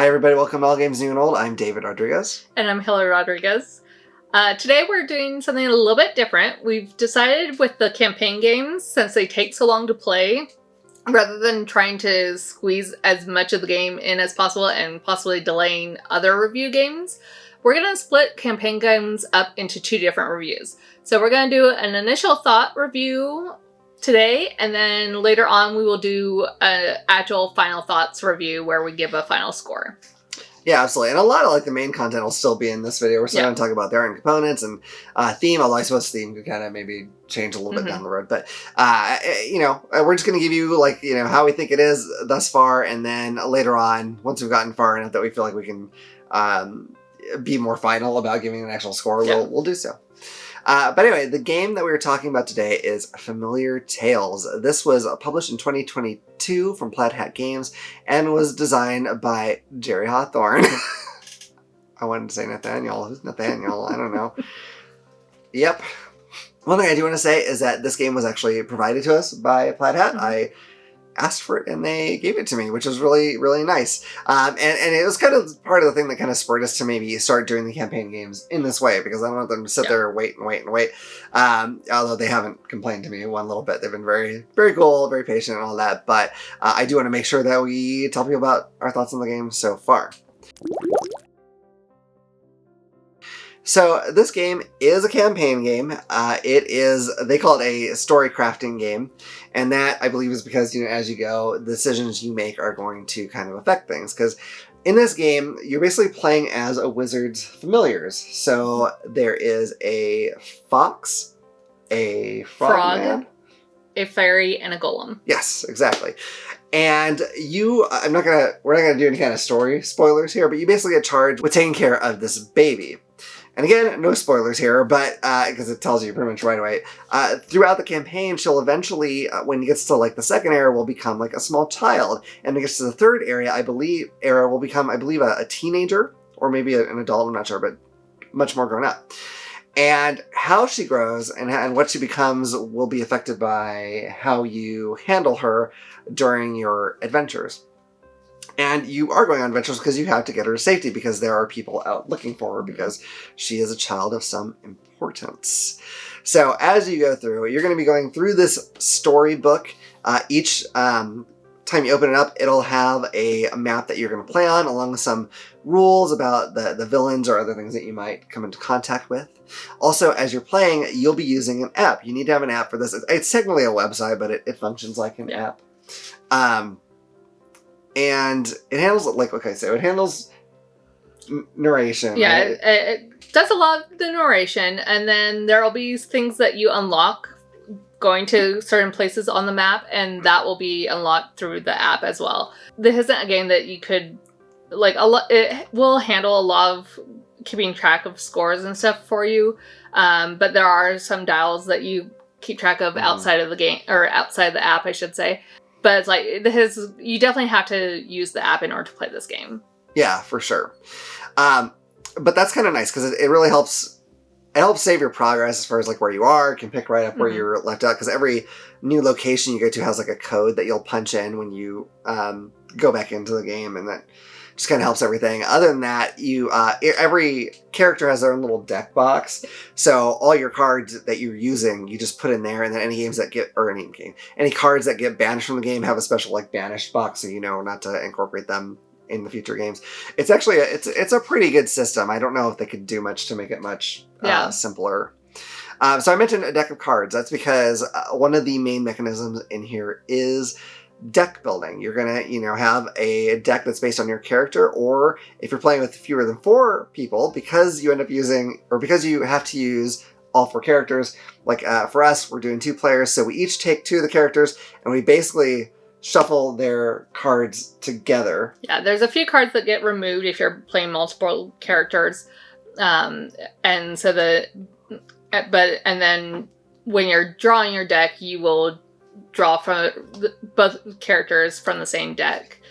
Hi everybody, welcome to All Games New and Old. I'm David Rodriguez. And I'm Hillary Rodriguez. Today we're doing something a little bit different. We've decided with the campaign games, since they take so long to play, rather than trying to squeeze as much of the game in as possible and possibly delaying other review games, we're going to split campaign games up into two different reviews. So we're going to do an initial thought review today, and then later on we will do an actual final thoughts review where we give a final score. Yeah, absolutely. And a lot of the main content will still be in this video. We're still going to talk about their own components and theme, although I suppose theme could kind of maybe change a little bit down the road. But, we're just going to give you, how we think it is thus far. And then later on, once we've gotten far enough that we feel like we can be more final about giving an actual score, we'll do so. But anyway, the game that we were talking about today is Familiar Tales. This was published in 2022 from Plaid Hat Games and was designed by Jerry Hawthorne. I wanted to say Nathaniel. Who's Nathaniel? I don't know. Yep. One thing I do want to say is that this game was actually provided to us by Plaid Hat. I asked for it and they gave it to me, which was really, really nice. And it was kind of part of the thing that kind of spurred us to maybe start doing the campaign games in this way, because I don't want them to sit there and wait. Although they haven't complained to me one little bit. They've been very, very cool, very patient and all that. But I do want to make sure that we tell people about our thoughts on the game so far. So this game is a campaign game. They call it a story crafting game. And that, I believe, is because, as you go, the decisions you make are going to kind of affect things. Because in this game, you're basically playing as a wizard's familiars. So there is a fox, a frog, a fairy, and a golem. Yes, exactly. And we're not gonna do any kind of story spoilers here, but you basically get charged with taking care of this baby. And again, no spoilers here, but because it tells you pretty much right away. Throughout the campaign, she'll eventually, when it gets to the second era, will become a small child, and when it gets to the third era, will become, I believe, a teenager or maybe an adult. I'm not sure, but much more grown up. And how she grows and what she becomes will be affected by how you handle her during your adventures. And you are going on adventures because you have to get her to safety, because there are people out looking for her because she is a child of some importance. So as you go through, you're going to be going through this storybook. Each time you open it up, it'll have a map that you're going to play on, along with some rules about the villains or other things that you might come into contact with. Also, as you're playing, you'll be using an app. You need to have an app for this. It's technically a website, but it functions like an app. And it handles, it handles narration. Yeah, right? it does a lot of the narration, and then there will be things that you unlock going to certain places on the map, and that will be unlocked through the app as well. This isn't a game that you could, it will handle a lot of keeping track of scores and stuff for you, but there are some dials that you keep track of outside of the game, or outside the app, I should say. But it's you definitely have to use the app in order to play this game. Yeah, for sure. But that's kind of nice because it really helps. It helps save your progress as far as where you are. You can pick right up where you're left out, because every new location you go to has a code that you'll punch in when you go back into the game, and that just kind of helps everything. Other than that, every character has their own little deck box. So all your cards that you're using, you just put in there, and then any cards that get banished from the game have a special banished box, so you know not to incorporate them in the future games. It's actually it's a pretty good system. I don't know if they could do much to make it much simpler. So I mentioned a deck of cards. That's because one of the main mechanisms in here is deck building. You're gonna, have a deck that's based on your character, or if you're playing with fewer than 4 people, because you end up because you have to use all 4 characters. For us, we're doing 2 players, so we each take 2 of the characters, and we basically shuffle their cards together. Yeah, there's a few cards that get removed if you're playing multiple characters, and then when you're drawing your deck, you will draw from both characters from the same deck,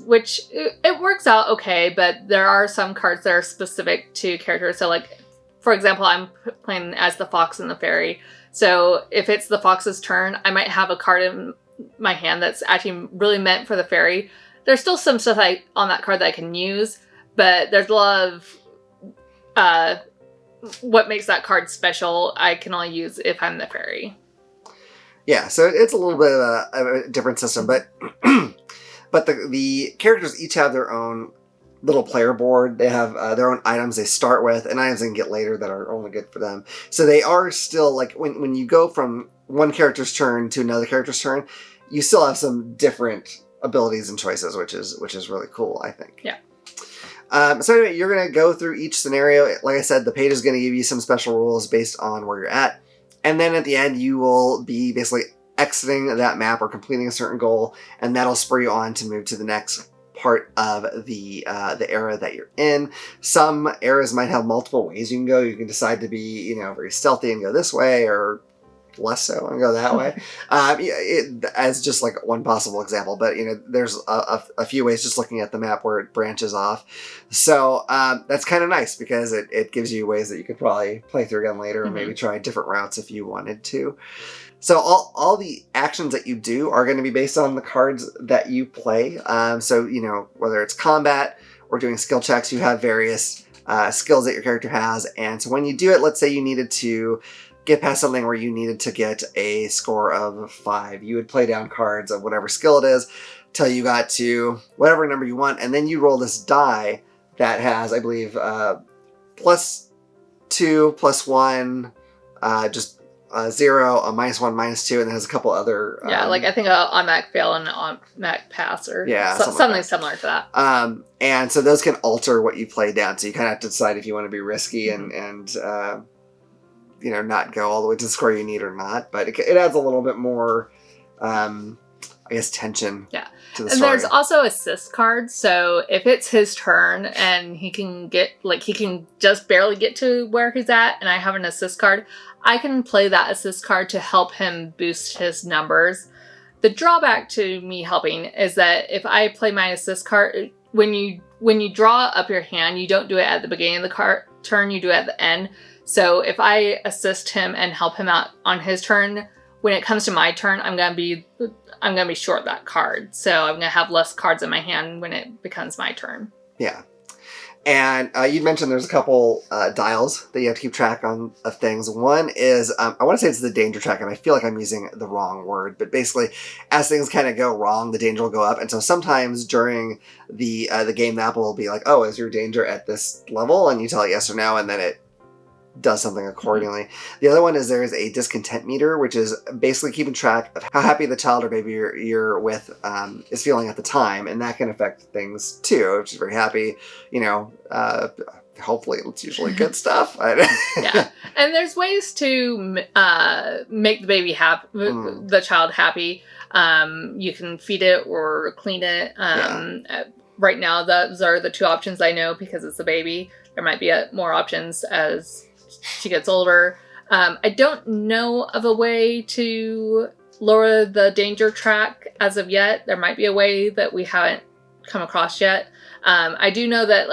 which it works out okay, but there are some cards that are specific to characters. So for example, I'm playing as the fox and the fairy, so if it's the fox's turn, I might have a card in my hand that's actually really meant for the fairy there's still some stuff on that card that I can use, but there's a lot of what makes that card special I can only use if I'm the fairy. Yeah, so it's a little bit of a different system, but but the characters each have their own little player board. They have their own items they start with and items they can get later that are only good for them. So they are still, like, when you go from one character's turn to another character's turn, you still have some different abilities and choices, which is really cool, I think. Yeah. So anyway, you're going to go through each scenario. Like I said, the page is going to give you some special rules based on where you're at. And then at the end, you will be basically exiting that map or completing a certain goal, and that'll spur you on to move to the next part of the era that you're in. Some eras might have multiple ways you can go. You can decide to be, very stealthy and go this way, or less so and go that way. As just like one possible example, but there's a few ways just looking at the map where it branches off. So that's kind of nice because it gives you ways that you could probably play through again later, and maybe try different routes if you wanted to. So all the actions that you do are going to be based on the cards that you play. So whether it's combat or doing skill checks, you have various skills that your character has, and so when you do it, let's say you needed to get past something where you needed to get a score of 5. You would play down cards of whatever skill it is till you got to whatever number you want, and then you roll this die that has, I believe, +2, +1, just 0, a -1, -2, and it has a couple other... like I think an automatic fail and an automatic pass, or something similar to that. And so those can alter what you play down, so you kind of have to decide if you want to be risky and not go all the way to the score you need or not. But it adds a little bit more, tension to the story. And there's also assist cards, so if it's his turn and he can just barely get to where he's at, and I have an assist card, I can play that assist card to help him boost his numbers. The drawback to me helping is that if I play my assist card, when you draw up your hand, you don't do it at the beginning of the turn, you do it at the end. So if I assist him and help him out on his turn, when it comes to my turn, I'm gonna be short that card. So I'm gonna have less cards in my hand when it becomes my turn. Yeah. And you mentioned there's a couple dials that you have to keep track of things. One is, I want to say it's the danger track, and I feel like I'm using the wrong word, but basically, as things kind of go wrong, the danger will go up. And so sometimes during the game, the app will be like, oh, is your danger at this level? And you tell it yes or no, and then it does something accordingly. The other one is there is a discontent meter, which is basically keeping track of how happy the child or baby you're with is feeling at the time, and that can affect things too. If she's very happy, hopefully it's usually good stuff. Yeah, and there's ways to make the baby happy, the child happy. You can feed it or clean it. Right now, those are the two options I know because it's a baby. There might be more options as she gets older. I don't know of a way to lower the danger track as of yet. There might be a way that we haven't come across yet. I do know that,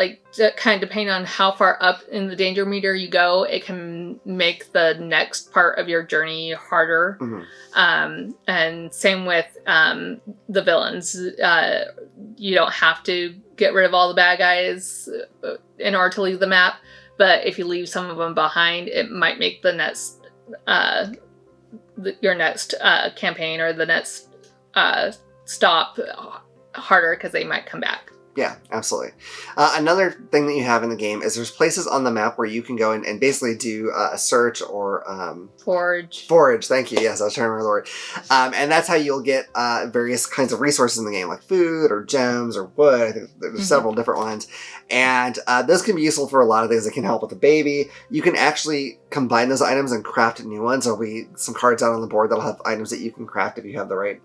kind of depending on how far up in the danger meter you go, it can make the next part of your journey harder. And same with the villains. You don't have to get rid of all the bad guys in order to leave the map, but if you leave some of them behind, it might make the next your next campaign or the next stop harder because they might come back. Yeah, absolutely. Another thing that you have in the game is there's places on the map where you can go and basically do a search or... Forage. Forage, thank you. Yes, I was trying to remember the word. And that's how you'll get various kinds of resources in the game, like food or gems or wood. I think there's several different ones. And those can be useful for a lot of things. It can help with the baby. You can actually combine those items and craft new ones. There'll be some cards out on the board that'll have items that you can craft if you have the right...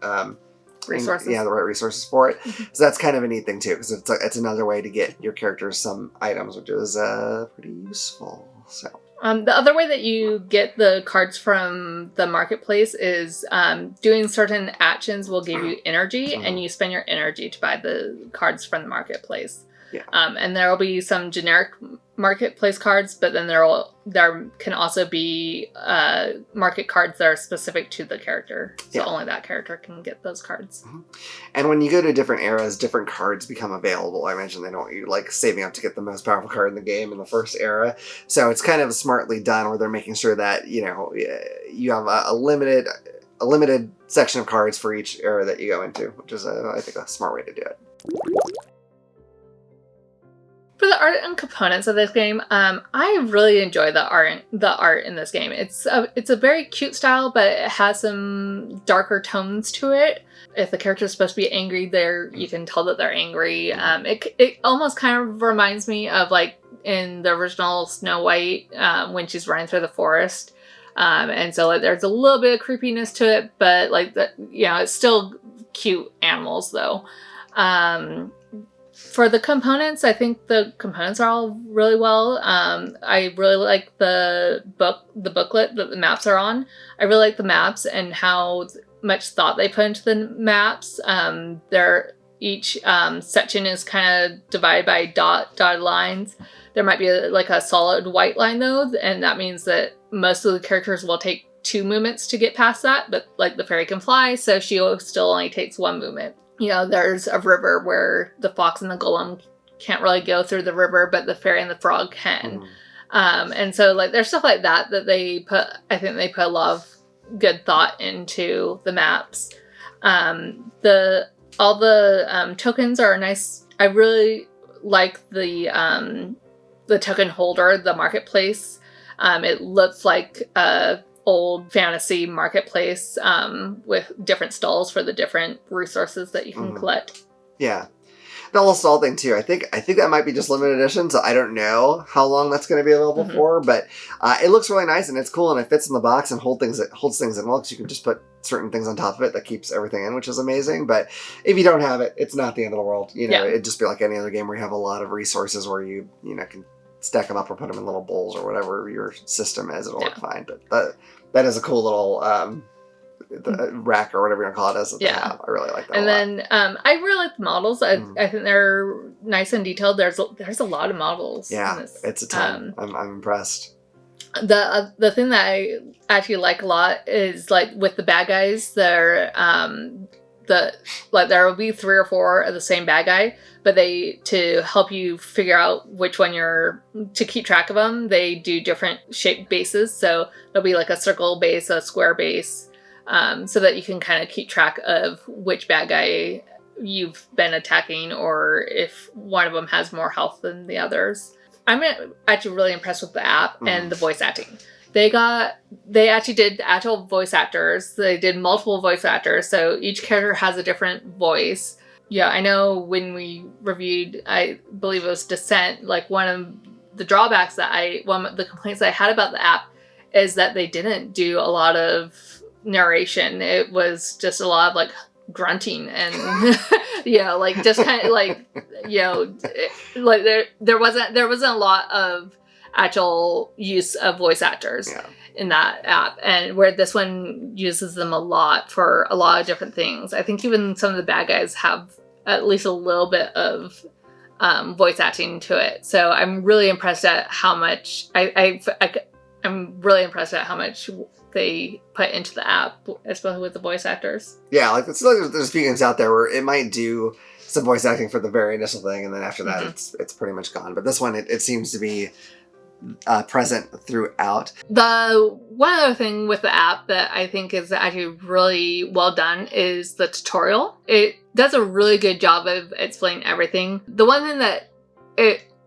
resources. The right resources for it. So that's kind of a neat thing too, because it's another way to get your characters some items, which is pretty useful. So the other way that you get the cards from the marketplace is doing certain actions will give you energy, and you spend your energy to buy the cards from the marketplace. Yeah. And there will be some generic marketplace cards, but then there can also be market cards that are specific to the character. So only that character can get those cards. Mm-hmm. And when you go to different eras, different cards become available. I mentioned they don't want you like saving up to get the most powerful card in the game in the first era. So it's kind of smartly done where they're making sure that, you know, you have a limited section of cards for each era that you go into, which is, I think, a smart way to do it. For the art and components of this game, I really enjoy the art in this game. It's a very cute style, but it has some darker tones to it. If the character is supposed to be angry, you can tell that they're angry. It almost kind of reminds me of like in the original Snow White when she's running through the forest. And so like, there's a little bit of creepiness to it, but like it's still cute animals though. For the components, I think the components are all really well. I really like the booklet that the maps are on. I really like the maps and how much thought they put into the maps. Each section is kind of divided by dotted lines. There might be a solid white line though, and that means that most of the characters will take 2 movements to get past that, but like the fairy can fly, so she still only takes 1 movement. There's a river where the fox and the golem can't really go through the river, but the fairy and the frog can. And so like there's stuff like that they put, I think they put a lot of good thought into the maps. All the tokens are nice. I really like the token holder, the marketplace. It looks like a old fantasy marketplace with different stalls for the different resources that you can collect. Yeah. The whole stall thing too. I think that might be just limited edition, so I don't know how long that's going to be available for, but it looks really nice and it's cool and it fits in the box and holds things in well, because you can just put certain things on top of it that keeps everything in, which is amazing. But if you don't have it, it's not the end of the world. It'd just be like any other game where you have a lot of resources where you can stack them up or put them in little bowls or whatever your system is. It'll work fine. But that is a cool little the rack or whatever you want to call it as they have. I really like that. And then I really like the models. I think they're nice and detailed. There's a lot of models. Yeah, it's a ton. I'm impressed. The thing that I actually like a lot is like with the bad guys, there will be 3 or 4 of the same bad guy, but to help you figure out which one to keep track of them, they do different shaped bases. So there'll be like a circle base, a square base, so that you can kind of keep track of which bad guy you've been attacking or if one of them has more health than the others. I'm actually really impressed with the app and the voice acting. They actually did actual voice actors. They did multiple voice actors, so each character has a different voice. Yeah, I know when we reviewed, I believe it was Descent, like one of the complaints I had about the app is that they didn't do a lot of narration. It was just a lot of like grunting and just kind of like like there wasn't a lot of actual use of voice actors in that app, and where this one uses them a lot for a lot of different things. I think even some of the bad guys have at least a little bit of voice acting to it. So I'm really impressed at how much I'm really impressed at how much they put into the app, especially with the voice actors. Yeah, like there's a few games out there where it might do some voice acting for the very initial thing, and then after that, it's pretty much gone. But this one, it seems to be present throughout. The one other thing with the app that I think is actually really well done is the tutorial. It does a really good job of explaining everything. The one thing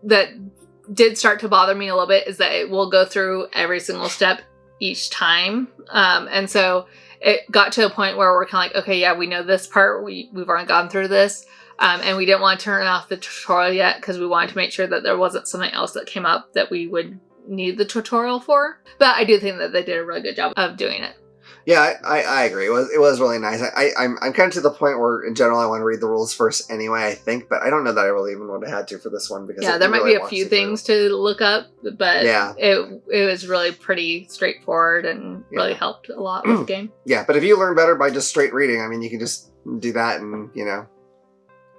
that did start to bother me a little bit is that it will go through every single step each time. And so it got to a point where we're kind of like, okay, yeah, we know this part. We've already gone through this. And we didn't want to turn off the tutorial yet because we wanted to make sure that there wasn't something else that came up that we would need the tutorial for. But I do think that they did a really good job of doing it. Yeah, I agree. It was really nice. I'm kind of to the point where, in general, I want to read the rules first anyway, I think. But I don't know that I really even would have had to for this one. Because there might be a few things to look up. But it was really pretty straightforward and really helped a lot with the game. Yeah, but if you learn better by just straight reading, I mean, you can just do that and,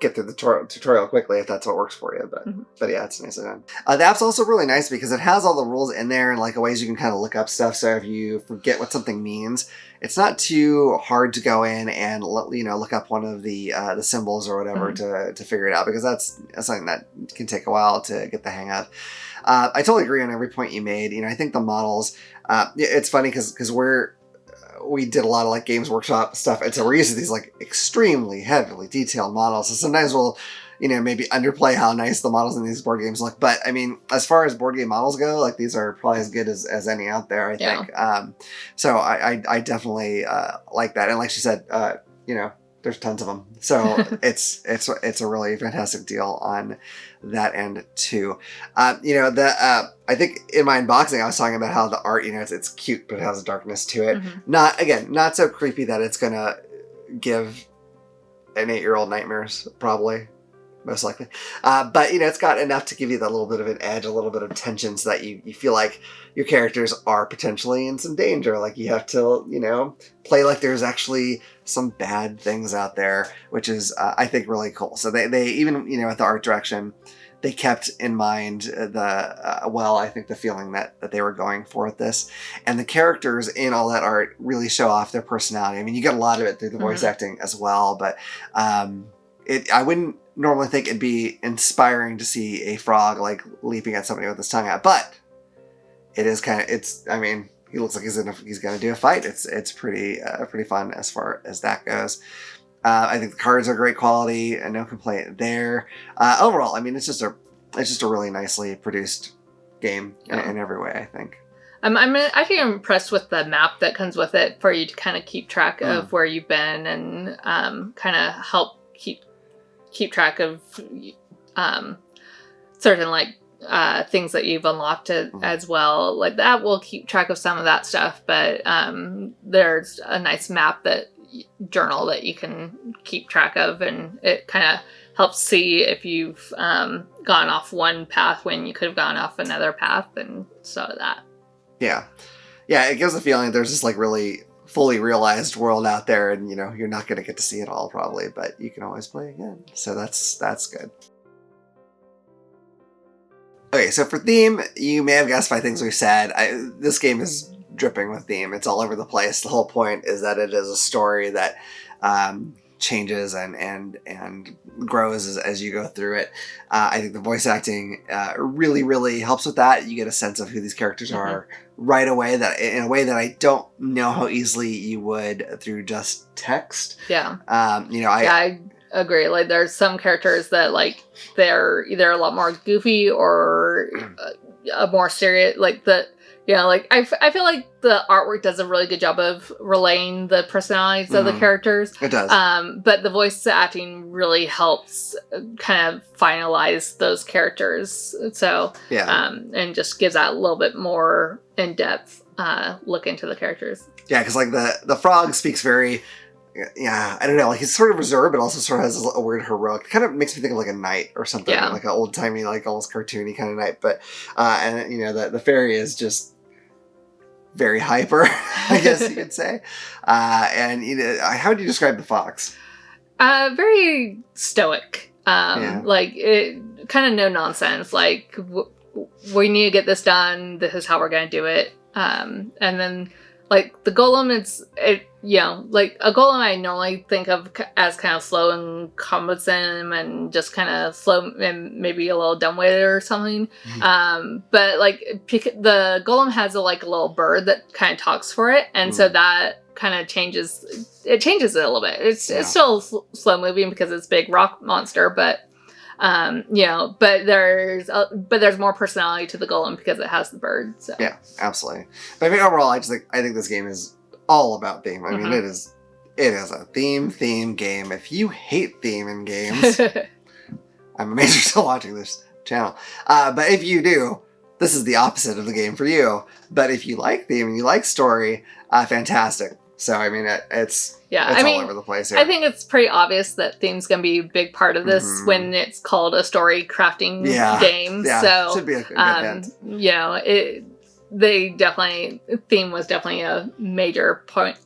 get through the tutorial quickly if that's what works for you. But yeah, it's nicely done. The app's also really nice because it has all the rules in there and like ways you can kind of look up stuff. So if you forget what something means, it's not too hard to go in and look up one of the symbols or whatever to figure it out, because that's something that can take a while to get the hang of. I totally agree on every point you made. You know, I think the models. It's funny because we did a lot of like Games Workshop stuff, and so we're using these like extremely heavily detailed models. So sometimes we'll, maybe underplay how nice the models in these board games look. But I mean, as far as board game models go, like these are probably as good as any out there, I think. So I definitely like that. And like she said, there's tons of them. So it's a really fantastic deal on that end too. I think in my unboxing I was talking about how the art, it's cute, but it has a darkness to it. Not so creepy that it's gonna give an 8-year-old nightmares, probably, most likely. But it's got enough to give you that little bit of an edge, a little bit of tension, so that you feel like your characters are potentially in some danger. Like you have to, play like there's actually some bad things out there, which is, I think, really cool. So they even, with the art direction, they kept in mind I think the feeling that they were going for with this. And the characters in all that art really show off their personality. I mean, you get a lot of it through the voice acting as well, but I wouldn't normally think it'd be inspiring to see a frog like leaping at somebody with his tongue out, but it is he looks like he's gonna do a fight. It's pretty fun as far as that goes. I think the cards are great quality and no complaint there. Overall, I mean, it's just a really nicely produced game in every way, I think. I'm actually impressed with the map that comes with it for you to kind of keep track of where you've been and kind of help keep track of certain like things that you've unlocked as well. Like that will keep track of some of that stuff, but there's a nice map journal that you can keep track of, and it kind of helps see if you've gone off one path when you could have gone off another path and stuff like that. Yeah, it gives the feeling there's this like really fully realized world out there, and you're not going to get to see it all probably, but you can always play again. So that's good. Okay, so for theme, you may have guessed by things we've said. This game is dripping with theme. It's all over the place. The whole point is that it is a story that changes and grows as you go through it. I think the voice acting really, really helps with that. You get a sense of who these characters are right away, that in a way that I don't know how easily you would through just text. I agree. Like there's some characters that like they're either a lot more goofy or a more serious, like the I feel like the artwork does a really good job of relaying the personalities of the characters. It does. But the voice acting really helps kind of finalize those characters. So, and just gives that a little bit more in-depth look into the characters. Yeah, because like the frog speaks very, I don't know, like he's sort of reserved, but also sort of has a weird heroic. It kind of makes me think of like a knight or something, like an old-timey, like almost cartoony kind of knight. But, and the fairy is just very hyper, I guess you could say. And how would you describe the fox? Very stoic. Like it kind of no nonsense. Like we need to get this done. This is how we're going to do it. And then like the golem, like a golem I normally think of as kind of slow and cumbersome and just kind of slow and maybe a little dumb-witted or something. But like the golem has a little bird that kind of talks for it, and so that kind of changes it a little bit. It's still slow moving because it's a big rock monster, but but there's more personality to the golem because it has the bird. So. Yeah, absolutely. But I mean, overall, I think this game is all about theme. I mean, it is a theme game. If you hate theme in games, I'm amazed you're still watching this channel. But if you do, this is the opposite of the game for you. But if you like theme and you like story, fantastic. So I mean, it's all over the place here. I think it's pretty obvious that theme's going to be a big part of this when it's called a story crafting game. Yeah, so should be a good hint. Theme was definitely a major point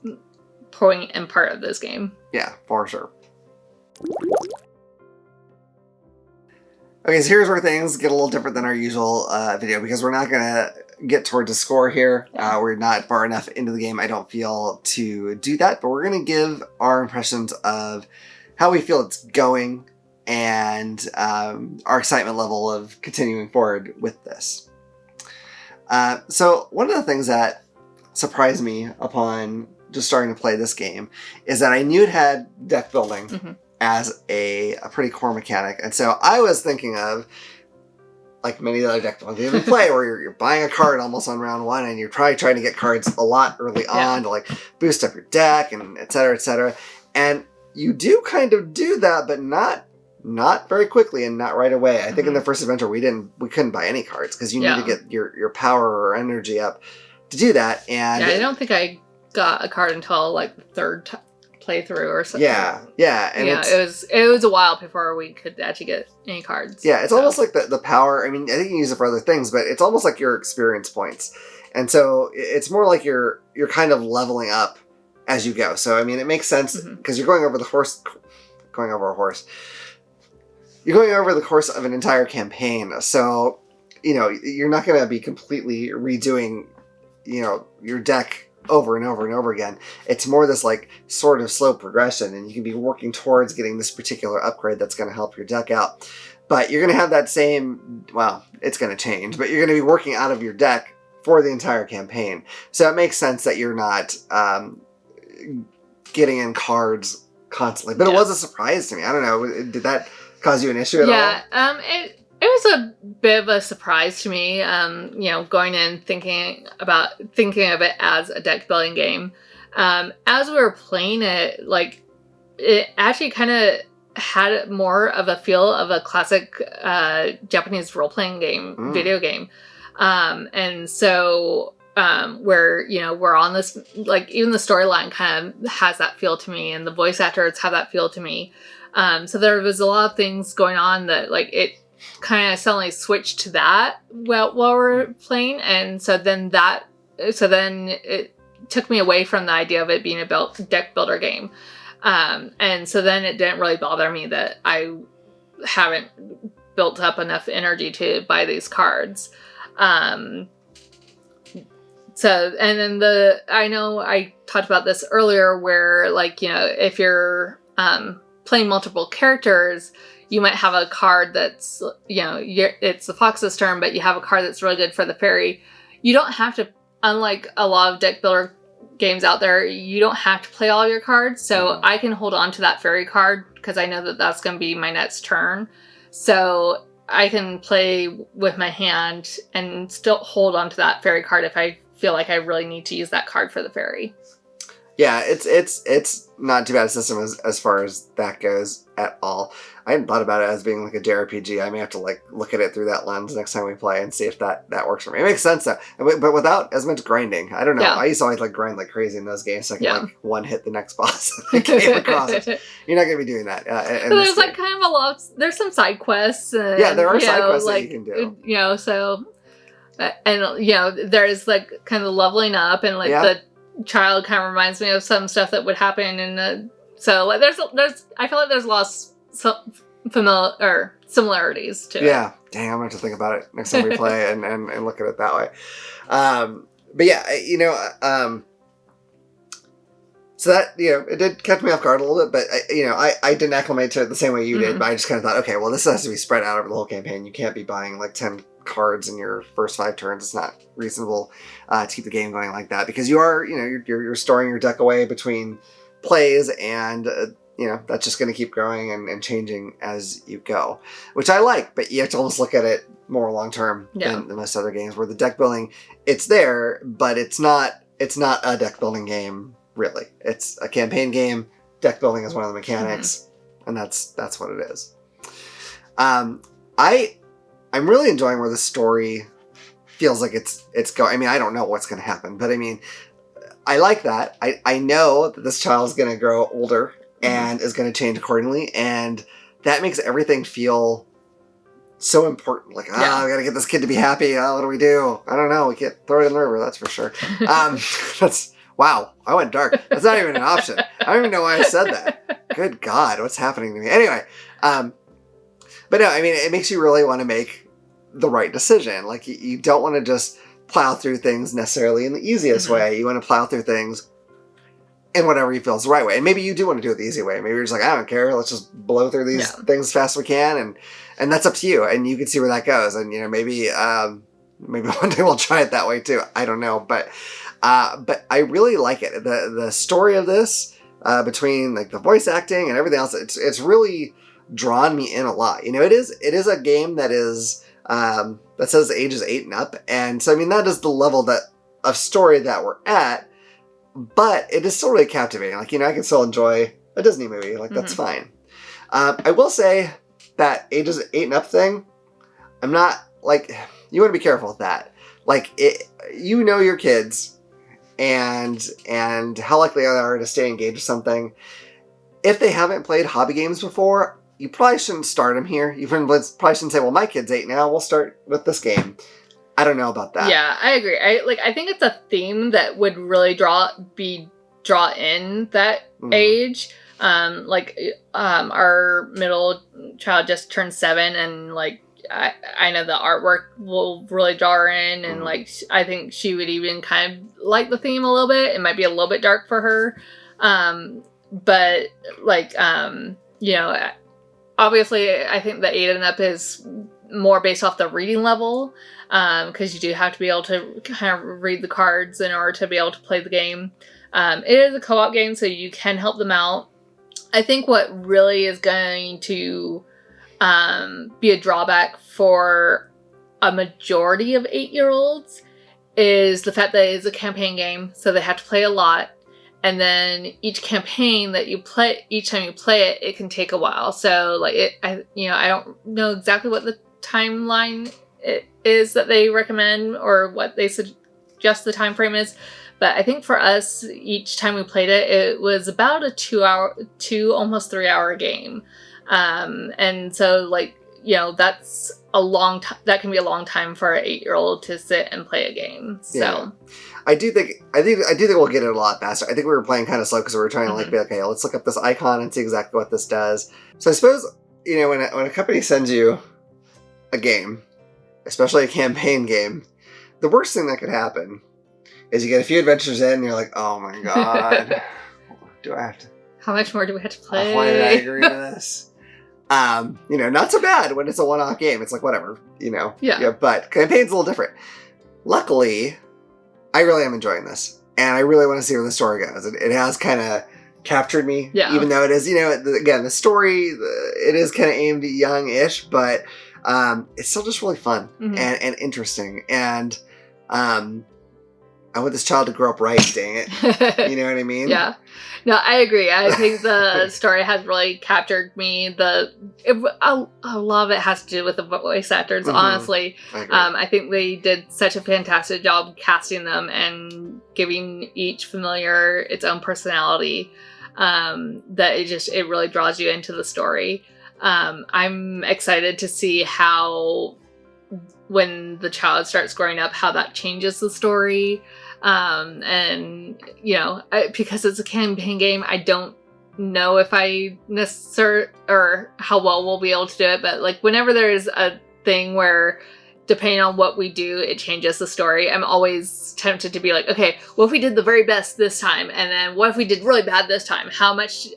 and part of this game. Yeah, for sure. Okay, so here's where things get a little different than our usual video, because we're not going to get towards a score here. We're not far enough into the game, I don't feel, to do that. But we're going to give our impressions of how we feel it's going and our excitement level of continuing forward with this. So one of the things that surprised me upon just starting to play this game is that I knew it had deck building as a pretty core mechanic. And so I was thinking of, like many other deck building games we play, where you're buying a card almost on round one, and you're trying to get cards a lot early on to like boost up your deck and et cetera, et cetera. And you do kind of do that, but not very quickly and not right away. I think in the first adventure we couldn't buy any cards because you need to get your power or energy up to do that. And I don't think I got a card until like the third playthrough or something. And it was a while before we could actually get any cards. Yeah, it's almost like the power. I mean, I think you can use it for other things, but it's almost like your experience points. And so it's more like you're kind of leveling up as you go. So I mean, it makes sense because you're going over a horse. You're going over the course of an entire campaign. So, you're not going to be completely redoing, your deck over and over and over again. It's more this like sort of slow progression, and you can be working towards getting this particular upgrade that's going to help your deck out. But you're going to have that same, well, it's going to change, but you're going to be working out of your deck for the entire campaign. So it makes sense that you're not getting in cards constantly. But it was a surprise to me. I don't know. Did that cause you an issue at all? Yeah, it was a bit of a surprise to me, going in thinking of it as a deck building game. As we were playing it, like, it actually kind of had more of a feel of a classic Japanese role-playing game, video game. And so where, we're on this, like, even the storyline kind of has that feel to me, and the voice actors have that feel to me. So there was a lot of things going on that, like, it kind of suddenly switched to that while we're playing. And so then it took me away from the idea of it being a deck builder game. And so then it didn't really bother me that I haven't built up enough energy to buy these cards. And then I know I talked about this earlier where, like, if you're playing multiple characters, you might have a card that's, it's the fox's turn, but you have a card that's really good for the fairy. You don't have to, unlike a lot of deck builder games out there, you don't have to play all your cards. So I can hold on to that fairy card because I know that that's going to be my next turn. So I can play with my hand and still hold on to that fairy card if I feel like I really need to use that card for the fairy. Yeah, it's not too bad a system as far as that goes at all. I hadn't thought about it as being like a JRPG. I may have to like look at it through that lens next time we play and see if that works for me. It makes sense though, but without as much grinding. I don't know. Yeah. I used to always like grind like crazy in those games so I can like one hit the next boss and came across it. You're not gonna be doing that. There's like kind of a lot. There's some side quests. And, yeah, there are side quests that you can do. So and there's like kind of leveling up, and like the child kind of reminds me of some stuff that would happen in so like there's I feel like there's a lot of similarities to it. Yeah, dang, I'm gonna have to think about it next time we play and look at it that way. But yeah, so that, it did catch me off guard a little bit, but I didn't acclimate to it the same way you did, but I just kind of thought, okay, well, this has to be spread out over the whole campaign. You can't be buying like 10 cards in your first 5 turns. It's not reasonable to keep the game going like that, because you are, you're storing your deck away between plays, and that's just going to keep growing and changing as you go, which I like, but you have to almost look at it more long term than most other games, where the deck building, it's there, but it's not a deck building game really. It's a campaign game. Deck building is one of the mechanics, and that's what it is. I'm really enjoying where the story feels like it's going. I mean, I don't know what's going to happen, but I mean, I like that. I know that this child is going to grow older and is going to change accordingly, and that makes everything feel so important. Like, I got to get this kid to be happy. What do we do? I don't know. We can't throw it in the river, that's for sure. Wow, I went dark. That's not even an option. I don't even know why I said that. Good God, what's happening to me? Anyway, But no, I mean, it makes you really want to make the right decision. Like, you don't want to just plow through things necessarily in the easiest way. You want to plow through things in whatever you feel is the right way. And maybe you do want to do it the easy way. Maybe you're just like, I don't care. Let's just blow through these things as fast as we can. And that's up to you. And you can see where that goes. And, maybe one day we'll try it that way too. I don't know. But I really like it. The story of this, between like the voice acting and everything else, it's really drawn me in a lot. It is a game that is, that says ages 8 and up. And so, I mean, that is the level of story that we're at. But it is still really captivating. Like, I can still enjoy a Disney movie. Like, that's fine. I will say that ages 8 and up thing, I'm not, like, you want to be careful with that. Like, your kids and how likely they are to stay engaged with something. If they haven't played hobby games before, you probably shouldn't start them here. You probably shouldn't say, well, my kid's 8 now, we'll start with this game. I don't know about that. Yeah, I agree. I think it's a theme that would really draw in that age. Our middle child just turned 7, and like I know the artwork will really draw her in, and like I think she would even kind of like the theme a little bit. It might be a little bit dark for her, but like obviously I think the 8 and up is more based off the reading level, because you do have to be able to kind of read the cards in order to be able to play the game. It is a co-op game, so you can help them out. I think what really is going to be a drawback for a majority of 8-year-olds is the fact that it is a campaign game, so they have to play a lot. And then each campaign that you play, each time you play it, it can take a while. So like I don't know exactly what the timeline it is that they recommend or what they suggest the time frame is, but I think for us, each time we played it, it was about a 2 almost 3 hour game, and so like that's a long time. That can be a long time for an 8-year-old to sit and play a game. So. Yeah. I do think we'll get it a lot faster. I think we were playing kind of slow because we were trying to like be like, okay, let's look up this icon and see exactly what this does. So I suppose when a company sends you a game, especially a campaign game, the worst thing that could happen is you get a few adventures in and you're like, oh my god, do I have to? How much more do we have to play? Why did I agree to this? Not so bad when it's a one-off game. It's like whatever, Yeah, but campaign's a little different. Luckily, I really am enjoying this, and I really want to see where the story goes. It has kind of captured me, even though it is, again, the story, it is kind of aimed at young-ish, but it's still just really fun and interesting. And I want this child to grow up right, dang it. You know what I mean? Yeah. No, I agree. I think the story has really captured me. A lot of it has to do with the voice actors, honestly. I think they did such a fantastic job casting them and giving each familiar its own personality, that it really draws you into the story. I'm excited to see how, when the child starts growing up, how that changes the story. Because it's a campaign game, I don't know if I necessarily, or how well we'll be able to do it, but like whenever there's a thing where, depending on what we do, it changes the story, I'm always tempted to be like, okay, what if we did the very best this time? And then what if we did really bad this time? How much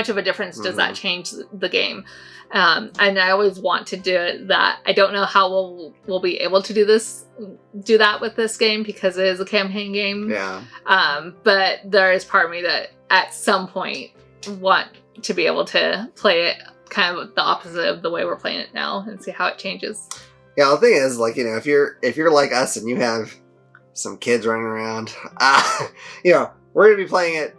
of a difference does that change the game? And I always want to do that. I don't know how we'll be able to do that with this game because it is a campaign game. Yeah. But there is part of me that at some point want to be able to play it kind of the opposite of the way we're playing it now and see how it changes. Yeah, the thing is, like, if you're like us and you have some kids running around, we're gonna be playing it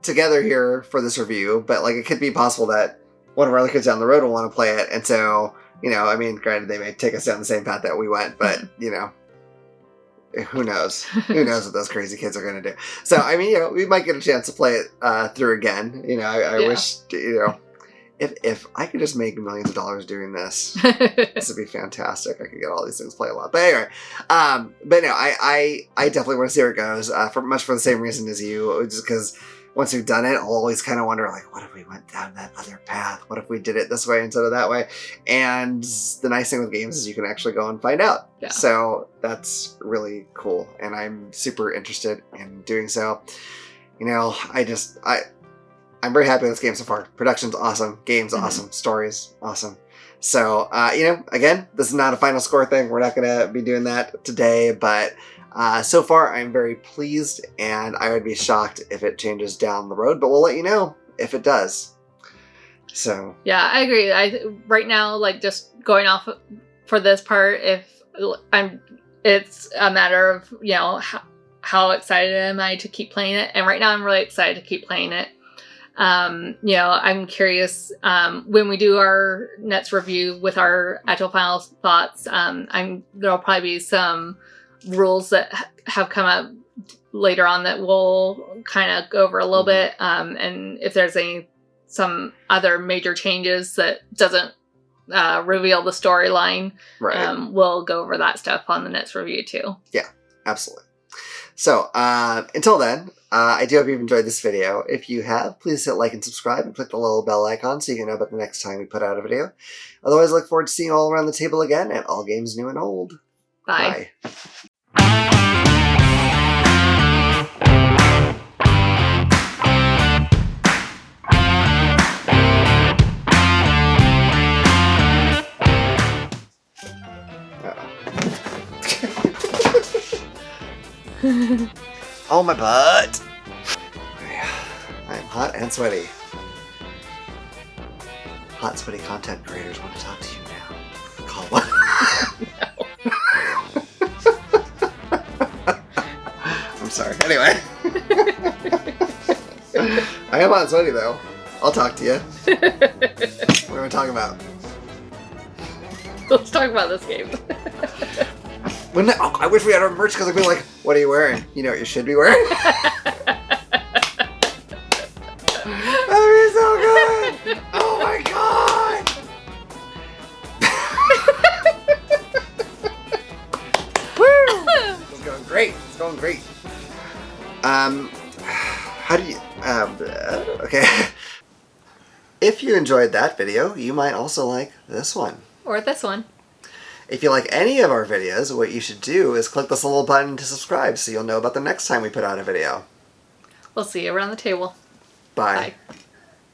together here for this review, but like it could be possible that one of our other kids down the road will want to play it, and so granted they may take us down the same path that we went, but who knows? Who knows what those crazy kids are going to do? So we might get a chance to play it through again. I wish if I could just make millions of dollars doing this, this would be fantastic. I could get all these things play a lot. But anyway, I definitely want to see where it goes. For the same reason as you, just because once we've done it, I'll always kind of wonder, like, what if we went down that other path? What if we did it this way instead of that way? And the nice thing with games is you can actually go and find out. Yeah. So that's really cool. And I'm super interested in doing so. You know, I'm very happy with this game so far. Production's awesome. Game's awesome. Story's awesome. So, you know, again, this is not a final score thing. We're not going to be doing that today, but so far I'm very pleased, and I would be shocked if it changes down the road, but we'll let you know if it does. So. Yeah, I agree. Right now, like, just going off for this part, it's a matter of, you know, how excited am I to keep playing it? And right now I'm really excited to keep playing it. You know, I'm curious, when we do our next review with our actual final thoughts, there'll probably be some rules that have come up later on that we'll kind of go over a little bit. And if there's some other major changes that doesn't, reveal the storyline, right. We'll go over that stuff on the next review too. Yeah, absolutely. So, until then, I do hope you've enjoyed this video. If you have, please hit like and subscribe and click the little bell icon so you can know about the next time we put out a video. Otherwise, I look forward to seeing you all around the table again at All Games New and Old. Bye. Bye. Oh, my butt! I'm hot and sweaty. Hot, sweaty content creators want to talk to you now. Call one. I'm sorry. Anyway. I am hot and sweaty, though. I'll talk to you. What are we talking about? Let's talk about this game. I wish we had our merch because I'd be like, what are you wearing? You know what you should be wearing? That'd be so good! Oh my god! Woo! It's going great. It's going great. How do you... okay. If you enjoyed that video, you might also like this one. Or this one. If you like any of our videos, what you should do is click this little button to subscribe so you'll know about the next time we put out a video. We'll see you around the table. Bye. Bye.